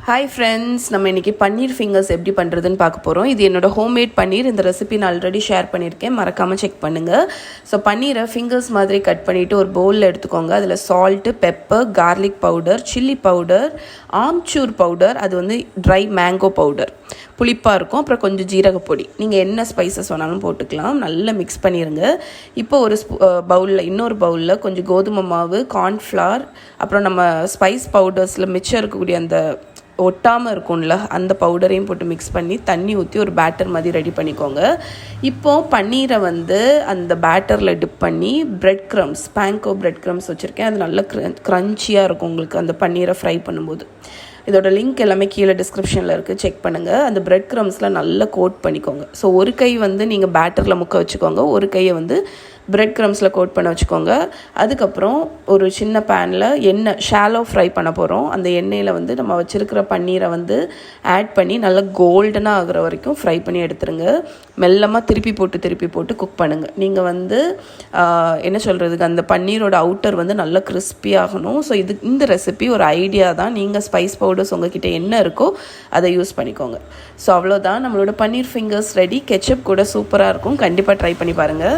Hi friends, நம்ம இன்றைக்கி பன்னீர் fingers எப்படி பண்ணுறதுன்னு பார்க்க போகிறோம். இது என்னோட ஹோம்மேட் பன்னீர். இந்த ரெசிபி நான் ஆல்ரெடி ஷேர் பண்ணியிருக்கேன், மறக்காமல் செக் பண்ணுங்கள். ஸோ பன்னீரை ஃபிங்கர்ஸ் மாதிரி கட் பண்ணிவிட்டு ஒரு பவுலில் எடுத்துக்கோங்க. அதில் salt, pepper, garlic powder, chilli powder, amchur powder, அது வந்து ட்ரை மேங்கோ பவுடர், புளிப்பாக இருக்கும். அப்புறம் கொஞ்சம் ஜீரகப்பொடி, நீங்கள் என்ன ஸ்பைசஸ் வேணாலும் போட்டுக்கலாம். நல்லா மிக்ஸ் பண்ணிடுங்க. இப்போ ஒரு இன்னொரு பவுலில் கொஞ்சம் கோதுமை மாவு, கார்ன்ஃப்ளவர், அப்புறம் நம்ம ஸ்பைஸ் பவுடர்ஸில் மிச்சம் இருக்கக்கூடிய அந்த ஒட்டாமல் இருக்கும்ல அந்த பவுடரையும் போட்டு மிக்ஸ் பண்ணி தண்ணி ஊற்றி ஒரு பேட்டர் மாதிரி ரெடி பண்ணிக்கோங்க. இப்போது பன்னீரை வந்து அந்த பேட்டரில் டிப் பண்ணி பேங்கோ பிரெட் க்ரம்ஸ் வச்சுருக்கேன். அது நல்லா க்ரன்ச்சியாக இருக்கும் உங்களுக்கு அந்த பன்னீரை ஃப்ரை பண்ணும்போது. இதோட லிங்க் எல்லாமே கீழே டிஸ்கிரிப்ஷனில் இருக்குது, செக் பண்ணுங்கள். அந்த பிரெட் க்ரம்ஸில் நல்லா கோட் பண்ணிக்கோங்க. ஸோ ஒரு கை வந்து நீங்கள் பேட்டரில் முக்க வச்சுக்கோங்க, ஒரு கையை வந்து பிரெட் க்ரம்ஸில் கோட் பண்ண வச்சுக்கோங்க. அதுக்கப்புறம் ஒரு சின்ன பேனில் எண்ணெய் ஷாலோ ஃப்ரை பண்ண போகிறோம். அந்த எண்ணெயில் வந்து நம்ம வச்சுருக்கிற பன்னீரை வந்து ஆட் பண்ணி நல்லா கோல்டனாக ஆகிற வரைக்கும் ஃப்ரை பண்ணி எடுத்துருங்க. மெல்லமாக திருப்பி போட்டு குக் பண்ணுங்கள். நீங்கள் வந்து என்ன சொல்கிறதுக்கு, அந்த பன்னீரோட அவுட்டர் வந்து நல்லா கிறிஸ்பி ஆகணும். ஸோ இந்த ரெசிபி ஒரு ஐடியா தான். நீங்கள் ஸ்பைஸ் பவுடர்ஸ் உங்ககிட்ட என்ன இருக்கோ அதை யூஸ் பண்ணிக்கோங்க. ஸோ அவ்வளோதான், நம்மளோட பன்னீர் ஃபிங்கர்ஸ் ரெடி. கெச்சப் கூட சூப்பராக இருக்கும். கண்டிப்பாக ட்ரை பண்ணி பாருங்கள்.